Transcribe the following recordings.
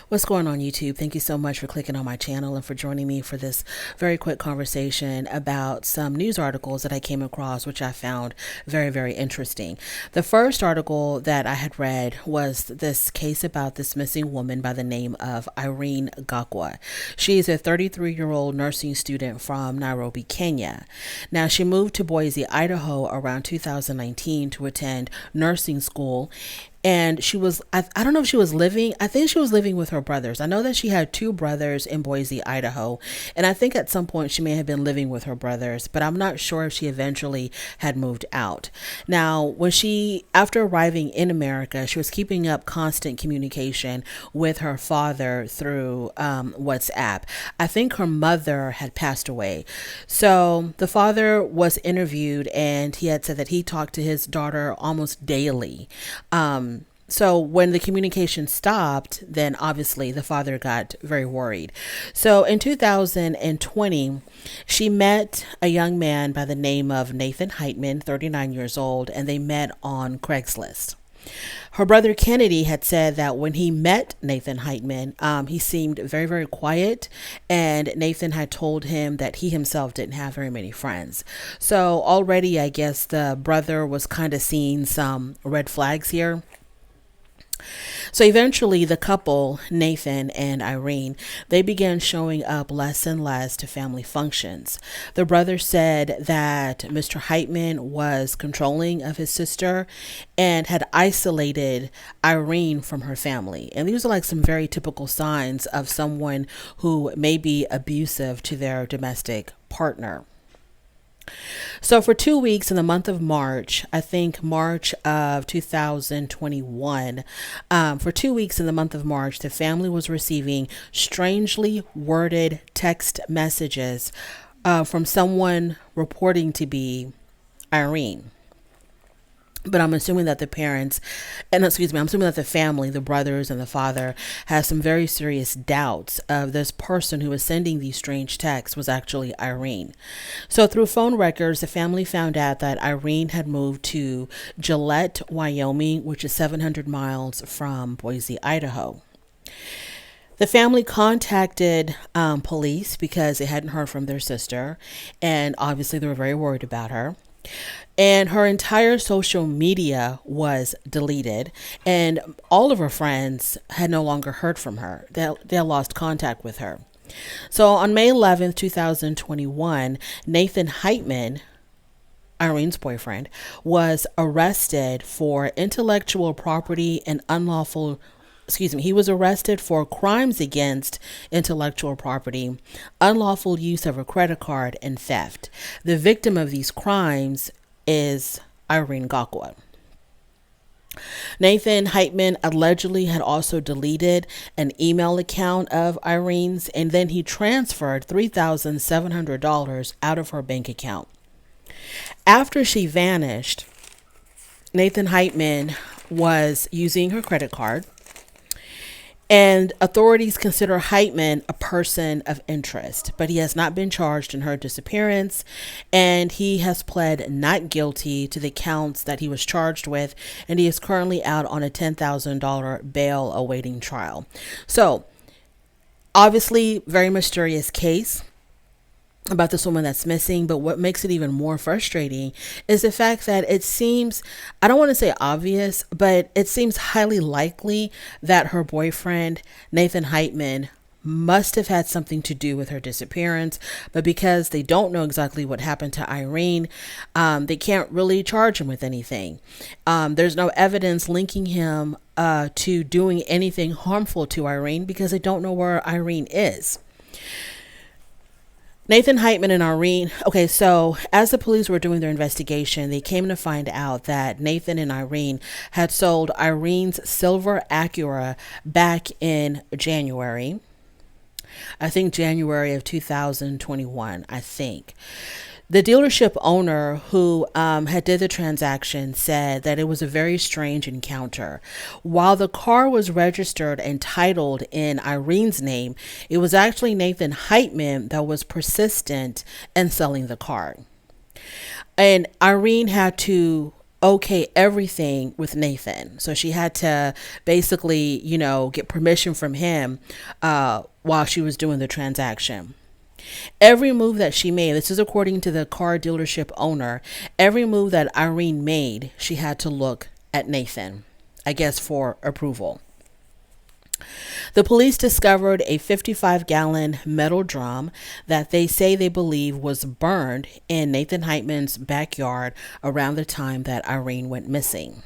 What's going on, YouTube? Thank you so much for clicking on my channel and for joining me for this very quick conversation about some news articles that I came across, which I found very, very interesting. The first article that I had read was this case about this missing woman by the name of Irene Gakwa. She is a 33-year-old nursing student from Nairobi, Kenya. Now, she moved to Boise, Idaho around 2019 to attend nursing school. And she was, I don't know if she was living, I think she was living with her brothers. I know that she had two brothers in Boise, Idaho. And I think at some point she may have been living with her brothers, but I'm not sure if she eventually had moved out. Now, after arriving in America, she was keeping up constant communication with her father through WhatsApp. I think her mother had passed away. So the father was interviewed and he had said that he talked to his daughter almost daily. So when the communication stopped, then obviously the father got very worried. So in 2020, she met a young man by the name of Nathan Heitman, 39 years old, and they met on Craigslist. Her brother Kennedy had said that when he met Nathan Heitman, he seemed very, very quiet, and Nathan had told him that he himself didn't have very many friends. So already, I guess the brother was kind of seeing some red flags here. So eventually the couple, Nathan and Irene, they began showing up less and less to family functions. The brother said that Mr. Heitman was controlling of his sister and had isolated Irene from her family. And these are like some very typical signs of someone who may be abusive to their domestic partner. So for 2 weeks in the month of March, I think March of 2021, for 2 weeks in the month of March, the family was receiving strangely worded text messages from someone reporting to be Irene. But I'm assuming that the parents, and excuse me, I'm assuming that the family, the brothers and the father, has some very serious doubts of this person who was sending these strange texts was actually Irene. So through phone records, the family found out that Irene had moved to Gillette, Wyoming, which is 700 miles from Boise, Idaho. The family contacted police because they hadn't heard from their sister, and obviously they were very worried about her. And her entire social media was deleted, and all of her friends had no longer heard from her. They had lost contact with her. So on May 11th, 2021, Nathan Heitman, Irene's boyfriend, was arrested for intellectual property and he was arrested for crimes against intellectual property, unlawful use of a credit card, and theft. The victim of these crimes is Irene Gakwa. Nathan Heitman allegedly had also deleted an email account of Irene's, and then he transferred $3,700 out of her bank account. After she vanished, Nathan Heitman was using her credit card, and authorities consider Heitman a person of interest, but he has not been charged in her disappearance, and he has pled not guilty to the counts that he was charged with, and he is currently out on a $10,000 bail awaiting trial. So, obviously, very mysterious case about this woman that's missing, but what makes it even more frustrating is the fact that it seems, I don't want to say obvious, but it seems highly likely that her boyfriend, Nathan Heitman, must have had something to do with her disappearance, but because they don't know exactly what happened to Irene, they can't really charge him with anything. There's no evidence linking him to doing anything harmful to Irene because they don't know where Irene is. Nathan Heitman and Irene. Okay, so as the police were doing their investigation, they came to find out that Nathan and Irene had sold Irene's silver Acura back in January. I think January of 2021, I think. The dealership owner who had did the transaction said that it was a very strange encounter. While the car was registered and titled in Irene's name, it was actually Nathan Heitman that was persistent in selling the car. And Irene had to okay everything with Nathan. So she had to basically, get permission from him while she was doing the transaction. Every move that she made, this is according to the car dealership owner, every move that Irene made, she had to look at Nathan, I guess, for approval. The police discovered a 55-gallon metal drum that they say they believe was burned in Nathan Heitman's backyard around the time that Irene went missing.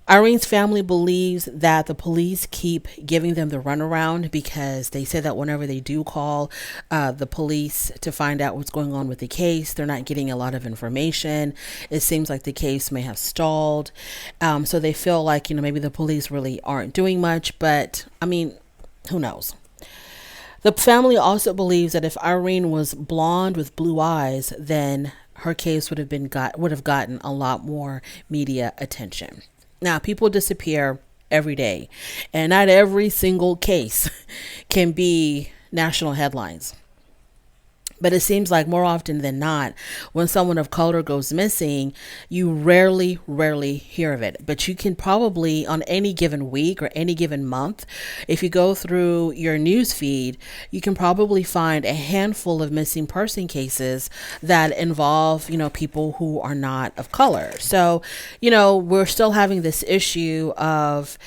Irene's family believes that the police keep giving them the runaround because they say that whenever they do call the police to find out what's going on with the case, they're not getting a lot of information. It seems like the case may have stalled. So they feel like, maybe the police really aren't doing much, but I mean, who knows? The family also believes that if Irene was blonde with blue eyes, then her case would have gotten a lot more media attention. Now, people disappear every day, and not every single case can be national headlines. But it seems like more often than not, when someone of color goes missing, you rarely hear of it. But you can probably, on any given week or any given month, if you go through your news feed, you can probably find a handful of missing person cases that involve, people who are not of color. So, we're still having this issue of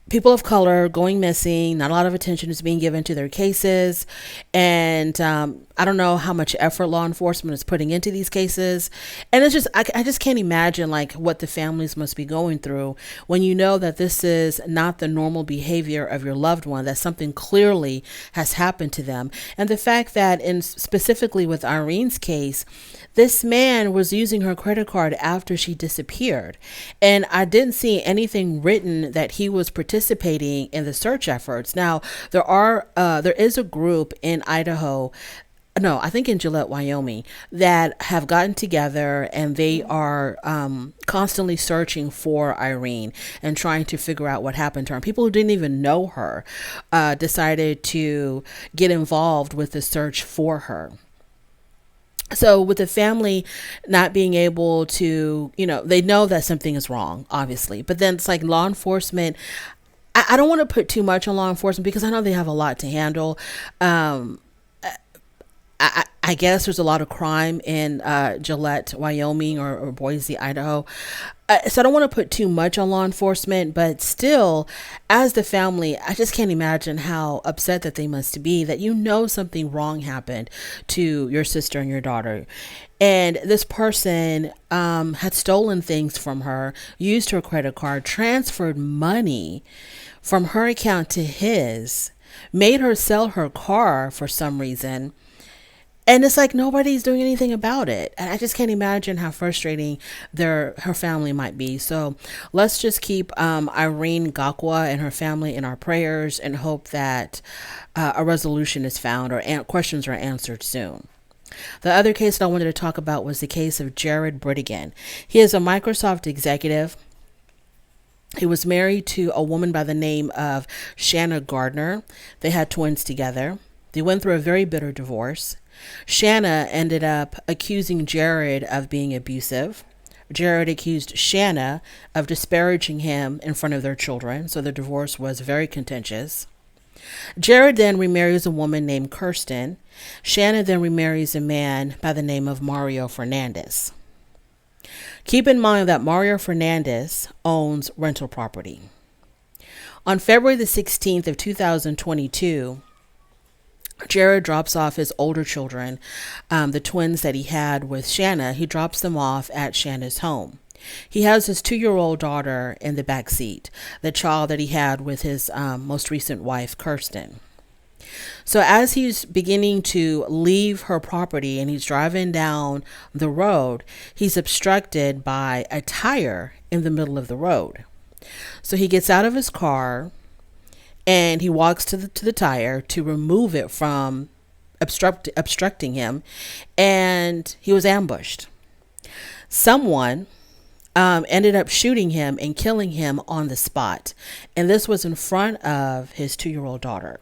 people of color going missing. Not a lot of attention is being given to their cases. And I don't know how much effort law enforcement is putting into these cases. And it's just, I just can't imagine like what the families must be going through when you know that this is not the normal behavior of your loved one, that something clearly has happened to them. And the fact that specifically with Irene's case, this man was using her credit card after she disappeared. And I didn't see anything written that he was participating in the search efforts. Now, there is a group in Idaho, no, I think in Gillette, Wyoming, that have gotten together and they are constantly searching for Irene and trying to figure out what happened to her. And people who didn't even know her decided to get involved with the search for her. So with the family not being able to, they know that something is wrong, obviously, but then it's like law enforcement. I don't want to put too much on law enforcement because I know they have a lot to handle. I guess there's a lot of crime in Gillette, Wyoming, or Boise, Idaho. So I don't want to put too much on law enforcement, but still, as the family, I just can't imagine how upset that they must be that something wrong happened to your sister and your daughter. And this person had stolen things from her, used her credit card, transferred money from her account to his, made her sell her car for some reason. And it's like nobody's doing anything about it. And I just can't imagine how frustrating her family might be. So let's just keep Irene Gakwa and her family in our prayers and hope that a resolution is found or questions are answered soon. The other case that I wanted to talk about was the case of Jared Bridegan. He is a Microsoft executive. He was married to a woman by the name of Shanna Gardner. They had twins together. They went through a very bitter divorce. Shanna ended up accusing Jared of being abusive. Jared accused Shanna of disparaging him in front of their children, so the divorce was very contentious. Jared then remarries a woman named Kirsten. Shanna then remarries a man by the name of Mario Fernandez. Keep in mind that Mario Fernandez owns rental property. On February the 16th of 2022, Jared drops off his older children, the twins that he had with Shanna. He drops them off at Shanna's home. He has his 2-year-old daughter in the back seat, the child that he had with his most recent wife, Kirsten. So as he's beginning to leave her property and he's driving down the road, he's obstructed by a tire in the middle of the road. So he gets out of his car and he walks to the tire to remove it from obstructing him, and he was ambushed. Someone ended up shooting him and killing him on the spot, and this was in front of his 2-year-old daughter.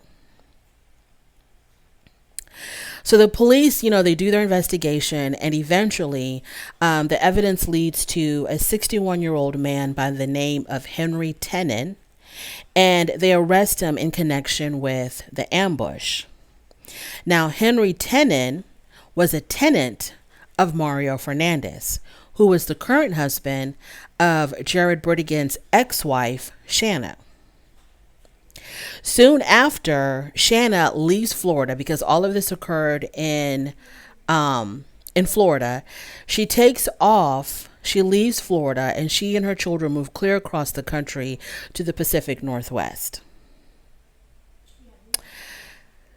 So the police, they do their investigation, and eventually the evidence leads to a 61-year-old man by the name of Henry Tenen, and they arrest him in connection with the ambush. Now, Henry Tenen was a tenant of Mario Fernandez, who was the current husband of Jared Bridegan's ex-wife, Shanna. Soon after, Shanna leaves Florida, because all of this occurred in Florida. She takes off. She leaves Florida, and she and her children move clear across the country to the Pacific Northwest.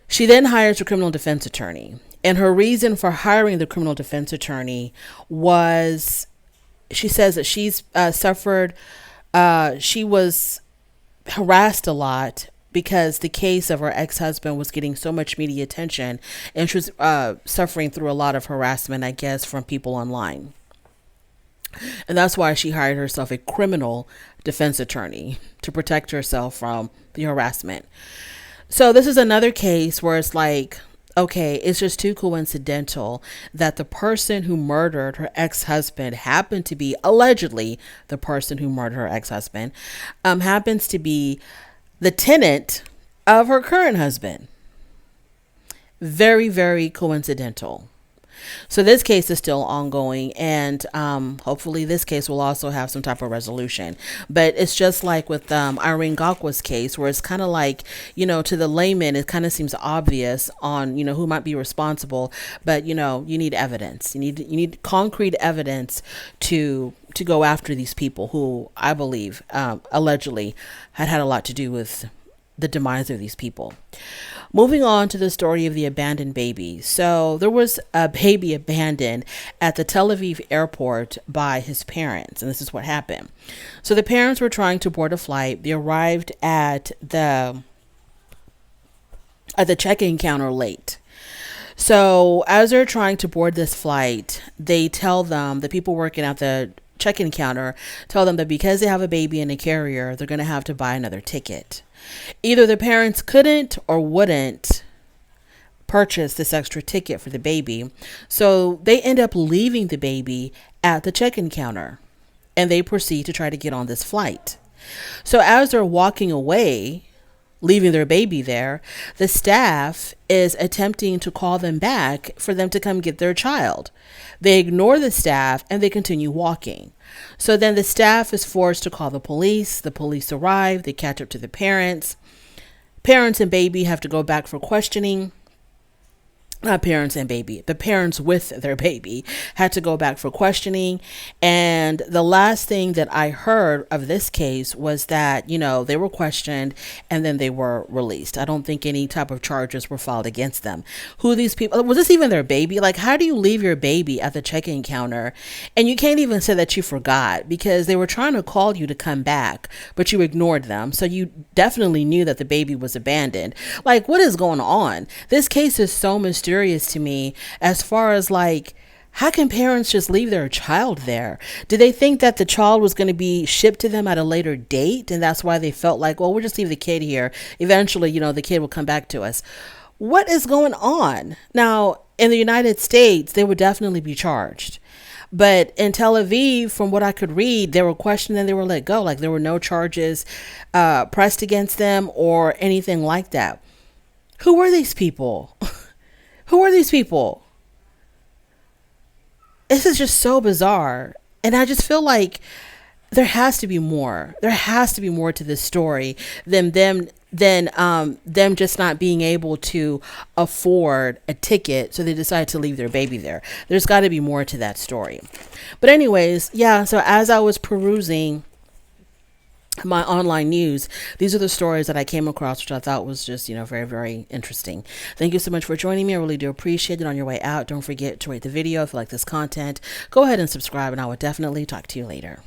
She then hires a criminal defense attorney. And her reason for hiring the criminal defense attorney was, she says that she was harassed a lot because the case of her ex-husband was getting so much media attention, and she was suffering through a lot of harassment, I guess, from people online. And that's why she hired herself a criminal defense attorney, to protect herself from the harassment. So this is another case where it's like, okay, it's just too coincidental that the person who murdered her ex-husband happened to be, allegedly, the person who murdered her ex-husband happens to be the tenant of her current husband. Very, very coincidental. So this case is still ongoing, and hopefully this case will also have some type of resolution. But it's just like with Irene Gakwa's case, where it's kind of like, to the layman, it kind of seems obvious on, who might be responsible. But, you need evidence. You need concrete evidence to go after these people who, I believe, allegedly had a lot to do with the demise of these people. Moving on to the story of the abandoned baby. So there was a baby abandoned at the Tel Aviv airport by his parents, and this is what happened. So the parents were trying to board a flight. They arrived at the check-in counter late. So as they're trying to board this flight, they tell them, the people working at the check-in counter tell them that because they have a baby in a carrier, they're going to have to buy another ticket. Either the parents couldn't or wouldn't purchase this extra ticket for the baby. So they end up leaving the baby at the check-in counter, and they proceed to try to get on this flight. So as they're walking away, leaving their baby there, the staff is attempting to call them back for them to come get their child. They ignore the staff and they continue walking. So then the staff is forced to call the police. The police arrive. They catch up to the parents. Parents and baby have to go back for questioning. Not parents and baby, the parents with their baby had to go back for questioning. And the last thing that I heard of this case was that, they were questioned and then they were released. I don't think any type of charges were filed against them. Who these people, was this even their baby? Like, how do you leave your baby at the check-in counter? And you can't even say that you forgot, because they were trying to call you to come back, but you ignored them. So you definitely knew that the baby was abandoned. Like, what is going on? This case is so mysterious to me, as far as like, how can parents just leave their child there? Did they think that the child was going to be shipped to them at a later date, and that's why they felt like, well, we'll just leave the kid here, eventually the kid will come back to us? What is going on? Now, in the United States, they would definitely be charged. But in Tel Aviv, from what I could read, they were questioned and they were let go. Like, there were no charges pressed against them or anything like that. Who were these people? Who are these people? This is just so bizarre. And I just feel like there has to be more. There has to be more to this story than them just not being able to afford a ticket, so they decide to leave their baby there. There's got to be more to that story. But anyways, yeah, so as I was perusing my online news, these are the stories that I came across, which I thought was just, very, very interesting. Thank you so much for joining me. I really do appreciate it. On your way out, don't forget to rate the video if you like this content. Go ahead and subscribe, and I will definitely talk to you later.